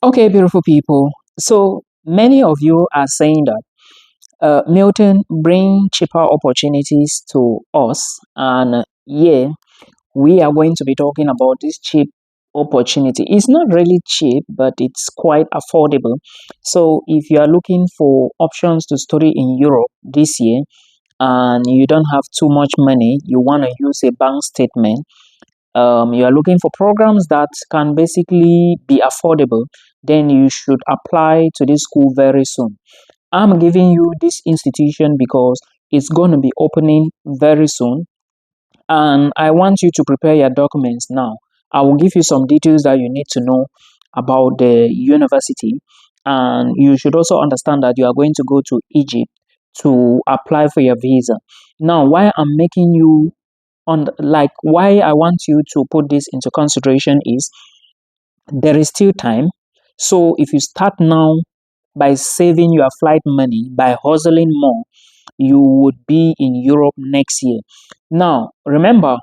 Okay, beautiful people. So many of you are saying that Milton bring cheaper opportunities to us, and yeah, we are going to be talking about this cheap opportunity. It's not really cheap, but it's quite affordable. So if you are looking for options to study in Europe this year and you don't have too much money, you want to use a bank statement, you are looking for programs that can basically be affordable, then you should apply to this school very soon. I'm giving you this institution because it's going to be opening very soon, and I want you to prepare your documents now. I will give you some details that you need to know about the university, and you should also understand that you are going to go to Egypt to apply for your visa. Now, why I'm making you on like why I want you to put this into consideration is there is still time. So if you start now by saving your flight money, by hustling more, you would be in Europe next year. Now, remember,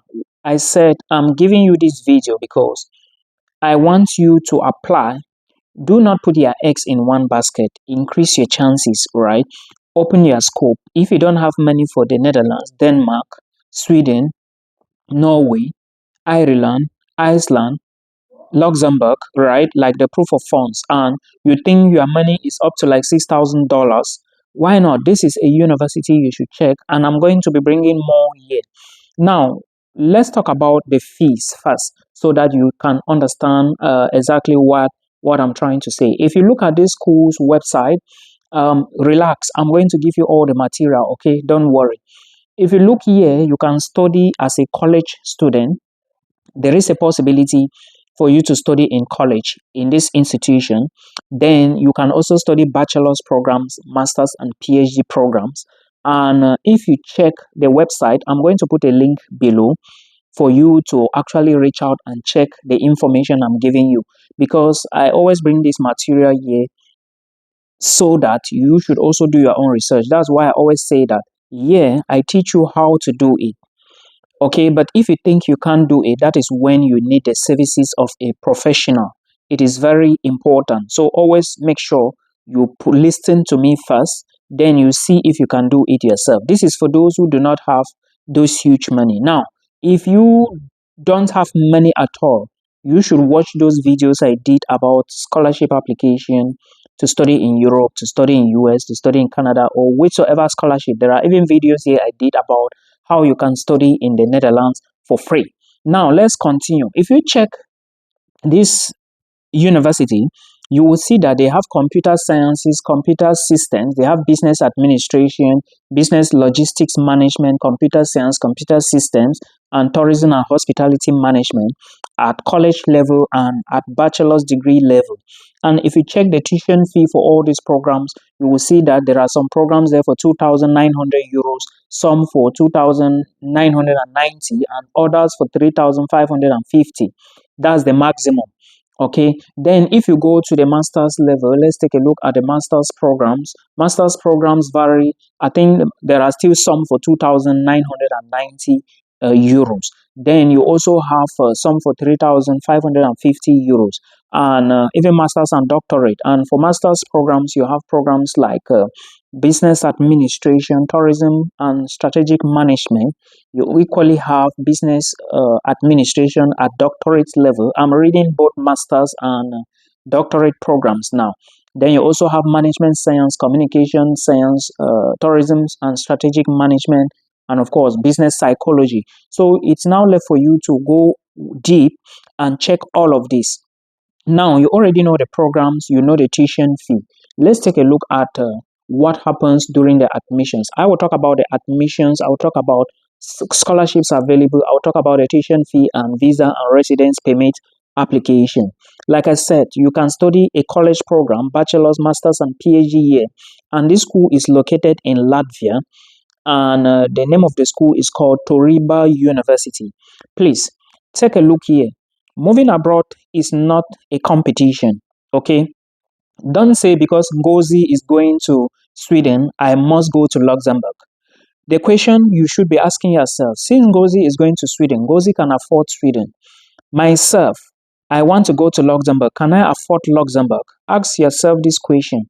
I said I'm giving you this video because I want you to apply. Do not put your eggs in one basket. Increase your chances, right? Open your scope. If you don't have money for the Netherlands, Denmark, Sweden, Norway, Ireland, Iceland, Luxembourg, right? Like the proof of funds, and you think your money is up to like $6,000. Why not? This is a university you should check, and I'm going to be bringing more here. Now, let's talk about the fees first, so that you can understand exactly what I'm trying to say. If you look at this school's website, relax. I'm going to give you all the material. Okay, don't worry. If you look here, you can study as a college student. There is a possibility for you to study in college in this institution. Then you can also study bachelor's programs, master's and PhD programs. And if you check the website, I'm going to put a link below for you to actually reach out and check the information I'm giving you, because I always bring this material here so that you should also do your own research. That's why I always say that, yeah, I teach you how to do it. Okay, but if you think you can't do it, that is when you need the services of a professional. It is very important. So always make sure you listen to me first, then you see if you can do it yourself. This is for those who do not have those huge money. Now, if you don't have money at all, you should watch those videos I did about scholarship application to study in Europe, to study in US, to study in Canada, or whichever scholarship. There are even videos here I did about how you can study in the Netherlands for free. Now, let's continue. If you check this university, you will see that they have computer sciences, computer systems, they have business administration, business logistics management, computer science, computer systems, and tourism and hospitality management at college level and at bachelor's degree level. And if you check the tuition fee for all these programs, you will see that there are some programs there for 2,900 euros, some for 2,990, and others for 3,550. That's the maximum. Okay, then if you go to the master's level, let's take a look at the master's programs. Master's programs vary. I think there are still some for 2,990 euros. Then you also have some for 3,550 euros, and even master's and doctorate. And for master's programs, you have programs like business administration, tourism, and strategic management. You equally have business administration at doctorate level. I'm reading both master's and doctorate programs now. Then you also have management science, communication science, tourism and strategic management, and of course, business psychology. So it's now left for you to go deep and check all of this. Now, you already know the programs, you know the tuition fee. Let's take a look at what happens during the admissions. I will talk about the admissions, I will talk about scholarships available, I will talk about the tuition fee and visa and residence permit application. Like I said, you can study a college program, bachelor's, master's, and PhD here, and this school is located in Latvia, and the name of the school is called Toriba University. Please take a look here. Moving abroad is not a competition, okay? Don't say because Ngozi is going to Sweden, I must go to Luxembourg. The question you should be asking yourself, since Ngozi is going to Sweden, Ngozi can afford Sweden. Myself, I want to go to Luxembourg. Can I afford Luxembourg? Ask yourself this question.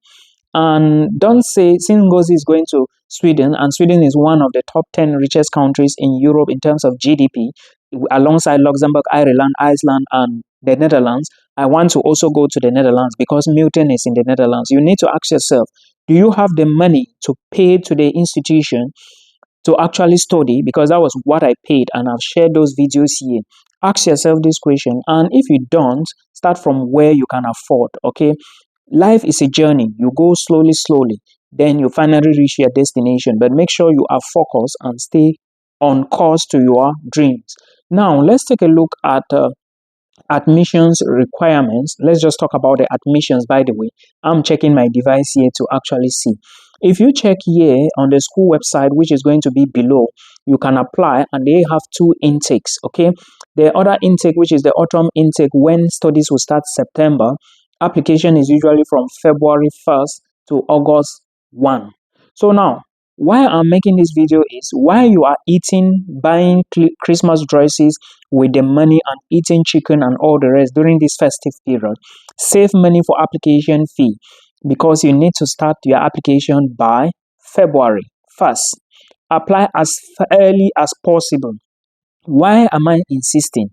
And don't say, since Ngozi is going to Sweden, and Sweden is one of the top 10 richest countries in Europe in terms of GDP, alongside Luxembourg, Ireland, Iceland, and the Netherlands, I want to also go to the Netherlands because Milton is in the Netherlands. You need to ask yourself, do you have the money to pay to the institution to actually study? Because that was what I paid, and I've shared those videos here. Ask yourself this question, and if you don't, start from where you can afford, okay? Life is a journey. You go slowly, slowly. Then you finally reach your destination. But make sure you are focused and stay on course to your dreams. Now, let's take a look at admissions requirements. Let's just talk about the admissions, by the way. I'm checking my device here to actually see. If you check here on the school website, which is going to be below, you can apply, and they have two intakes, okay? The other intake, which is the autumn intake, when studies will start September, application is usually from February 1st to August 1. So now, why I'm making this video is why you are eating, buying Christmas dresses with the money and eating chicken and all the rest during this festive period. Save money for application fee because you need to start your application by February 1st. Apply as early as possible. Why am I insisting?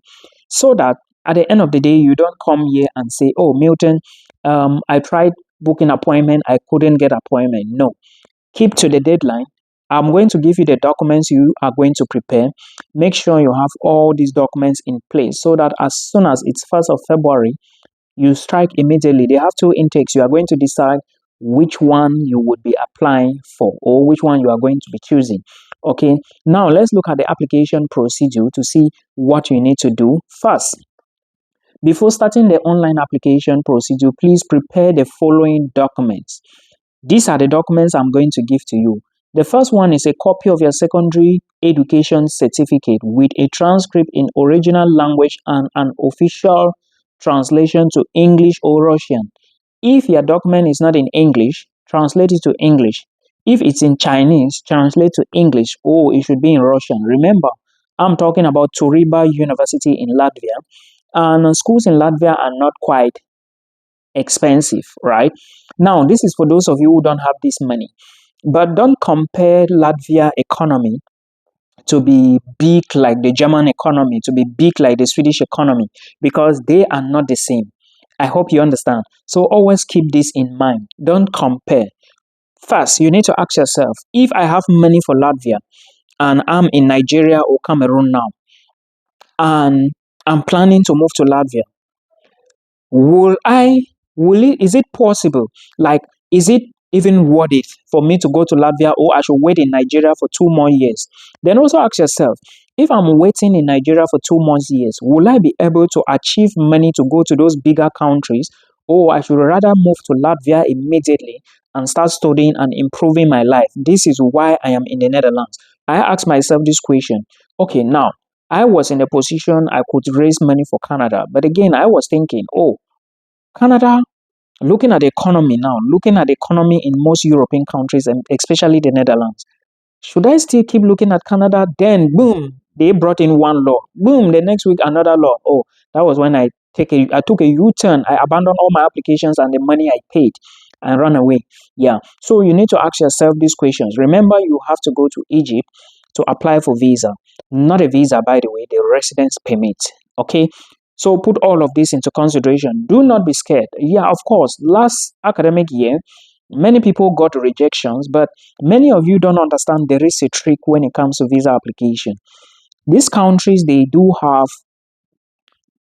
So that at the end of the day, you don't come here and say, oh, Milton, I tried booking appointment, I couldn't get appointment. No. Keep to the deadline. I'm going to give you the documents you are going to prepare. Make sure you have all these documents in place so that as soon as it's 1st of February, you strike immediately. They have two intakes. You are going to decide which one you would be applying for or which one you are going to be choosing. Okay, now let's look at the application procedure to see what you need to do first. Before starting the online application procedure, please prepare the following documents. These are the documents I'm going to give to you. The first one is a copy of your secondary education certificate with a transcript in original language and an official translation to English or Russian. If your document is not in English, translate it to English. If it's in Chinese, translate to English, or it should be in Russian. Remember, I'm talking about Turiba University in Latvia, and schools in Latvia are not quite expensive, right? Now, this is for those of you who don't have this money. But don't compare Latvia economy to be big like the German economy, to be big like the Swedish economy, because they are not the same. I hope you understand. So always keep this in mind. Don't compare. First, you need to ask yourself, if I have money for Latvia and I'm in Nigeria or Cameroon now, and I'm planning to move to Latvia, is it possible? Like, is it even worth it for me to go to Latvia, or I should wait in Nigeria for 2 more years? Then also ask yourself, if I'm waiting in Nigeria for 2 more years, will I be able to achieve money to go to those bigger countries, or I should rather move to Latvia immediately and start studying and improving my life? This is why I am in the Netherlands. I asked myself this question. Okay, now, I was in a position I could raise money for Canada, but again, I was thinking, oh, Canada, looking at the economy now, looking at the economy in most European countries and especially the Netherlands, should I still keep looking at Canada? Then, boom, they brought in one law. Boom, the next week, another law. Oh, that was when I took a U-turn. I abandoned all my applications and the money I paid and run away. Yeah, so you need to ask yourself these questions. Remember, you have to go to Egypt to apply for visa. Not a visa, by the way, the residence permit. Okay, so put all of this into consideration. Do not be scared. Yeah, of course, last academic year, many people got rejections, but many of you don't understand there is a trick when it comes to visa application. These countries, they do have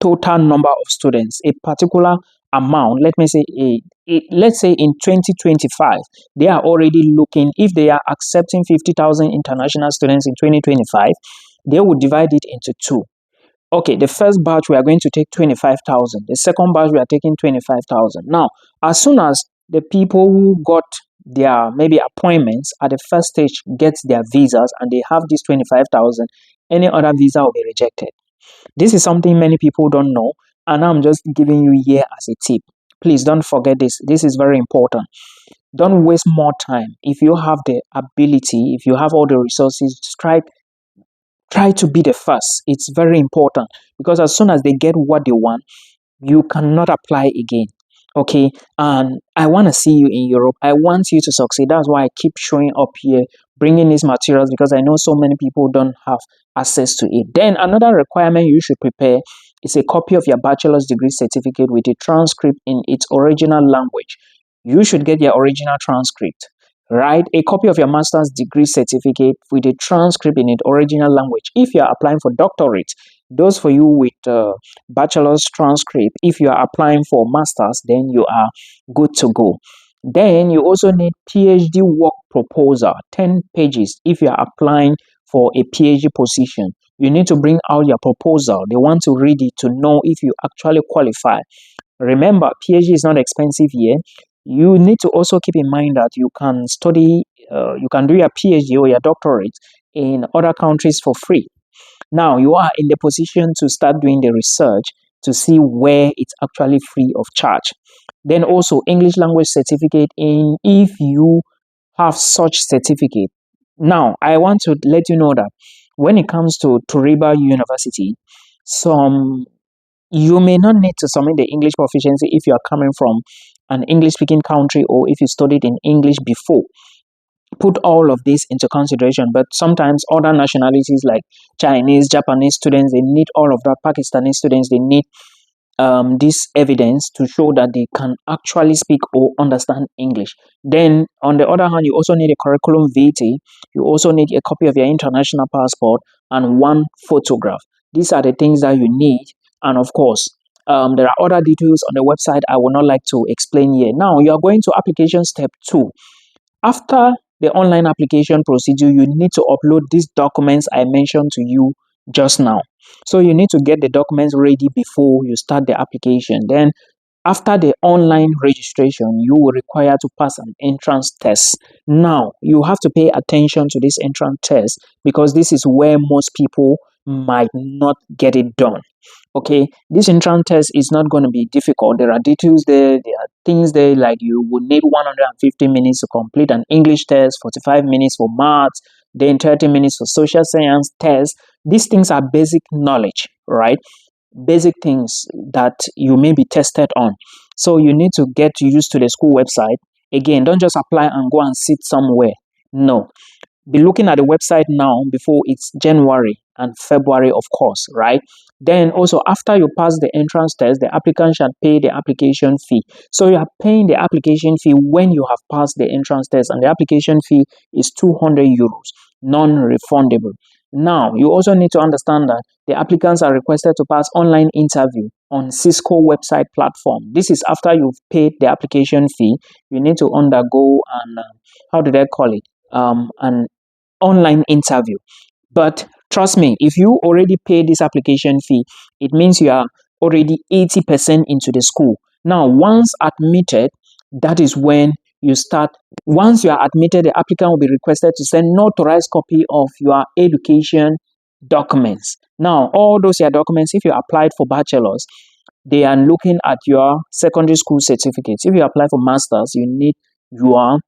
total number of students, a particular amount. Let me say, let's say in 2025, they are already looking, if they are accepting 50,000 international students in 2025, they would divide it into two. Okay, the first batch we are going to take 25,000. The second batch we are taking 25,000. Now, as soon as the people who got their maybe appointments at the first stage gets their visas and they have this 25,000, any other visa will be rejected. This is something many people don't know, and I'm just giving you here as a tip. Please don't forget this. This is very important. Don't waste more time. If you have the ability, if you have all the resources, try to be the first. It's very important because as soon as they get what they want, you cannot apply again. Okay, and I want to see you in Europe. I want you to succeed. That's why I keep showing up here, bringing these materials, because I know so many people don't have access to it. Then another requirement you should prepare is a copy of your bachelor's degree certificate with a transcript in its original language. You should get your original transcript, right? A copy of your master's degree certificate with a transcript in its original language. If you are applying for doctorate, those for you with bachelor's transcript, if you are applying for masters, then you are good to go. Then you also need PhD work proposal, 10 pages. If you are applying for a PhD position, you need to bring out your proposal. They want to read it to know if you actually qualify. Remember, PhD is not expensive here. You need to also keep in mind that you can study, you can do your PhD or your doctorate in other countries for free. Now you are in the position to start doing the research to see where it's actually free of charge. Then also English language certificate in if you have such certificate. Now I want to let you know that when it comes to Toriba University, some you may not need to submit the English proficiency if you are coming from an English speaking country or if you studied in English before. Put all of this into consideration, but sometimes other nationalities like Chinese, Japanese students, they need all of that. Pakistani students, they need this evidence to show that they can actually speak or understand English. Then on the other hand, you also need a curriculum vitae. You also need a copy of your international passport and one photograph. These are the things that you need. And of course, there are other details on the website I would not like to explain here. Now you are going to application step 2. After the online application procedure, you need to upload these documents I mentioned to you just now. So you need to get the documents ready before you start the application. Then after the online registration, you will require to pass an entrance test. Now, you have to pay attention to this entrance test because this is where most people might not get it done. Okay, this entrance test is not going to be difficult. There are details there. There are things there like you would need 150 minutes to complete an English test, 45 minutes for maths, then 30 minutes for social science test. These things are basic knowledge, right? Basic things that you may be tested on. So you need to get used to the school website. Again, don't just apply and go and sit somewhere. No, be looking at the website now before it's January and February, of course, right? Then also after you pass the entrance test, the applicant shall pay the application fee. So you are paying the application fee when you have passed the entrance test, and the application fee is 200 euros, non-refundable. Now, you also need to understand that the applicants are requested to pass online interview on Cisco website platform. This is after you've paid the application fee. You need to undergo an, how do they call it? An online interview. But trust me, if you already paid this application fee, it means you are already 80% into the school. Now, once admitted, that is when you start. Once you are admitted, the applicant will be requested to send notarized copy of your education documents. Now, all those your documents, if you applied for bachelor's, they are looking at your secondary school certificates. If you apply for master's, you need your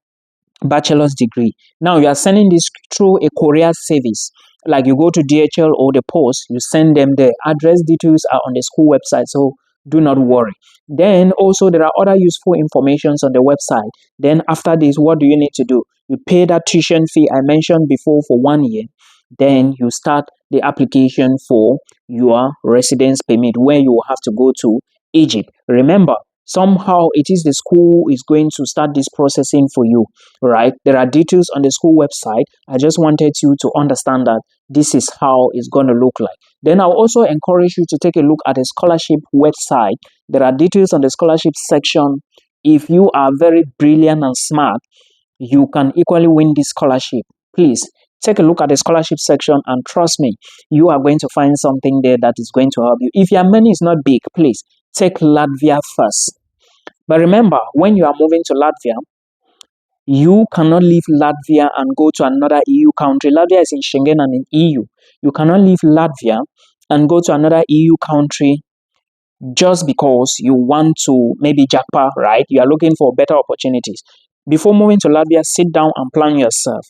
bachelor's degree. Now you are sending this through a courier service. Like you go to DHL or the post, you send them. The address details are on the school website, so do not worry. Then also there are other useful informations on the website. Then after this, what do you need to do? You pay that tuition fee I mentioned before for 1 year. Then you start the application for your residence permit, where you will have to go to Egypt. Remember, somehow it is the school is going to start this processing for you, right? There are details on the school website. I just wanted you to understand that this is how it's going to look like. Then I'll also encourage you to take a look at the scholarship website. There are details on the scholarship section. If you are very brilliant and smart, you can equally win this scholarship. Please take a look at the scholarship section and trust me, you are going to find something there that is going to help you. If your money is not big, please take Latvia first. But remember, when you are moving to Latvia, you cannot leave Latvia and go to another EU country. Latvia is in Schengen and in EU. You cannot leave Latvia and go to another EU country just because you want to maybe japa, right? You are looking for better opportunities. Before moving to Latvia, sit down and plan yourself.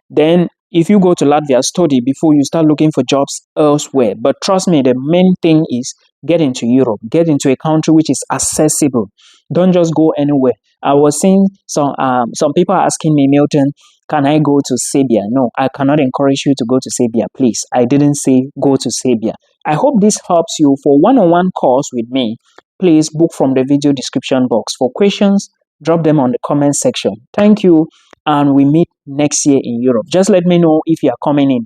Then if you go to Latvia, study before you start looking for jobs elsewhere. But trust me, the main thing is get into Europe, get into a country which is accessible. Don't just go anywhere. I was seeing some people asking me, Milton, can I go to Serbia? No, I cannot encourage you to go to Serbia, please. I didn't say go to Serbia. I hope this helps you. For one-on-one calls with me, please book from the video description box. For questions, drop them on the comment section. Thank you, and we meet next year in Europe. Just let me know if you are coming in.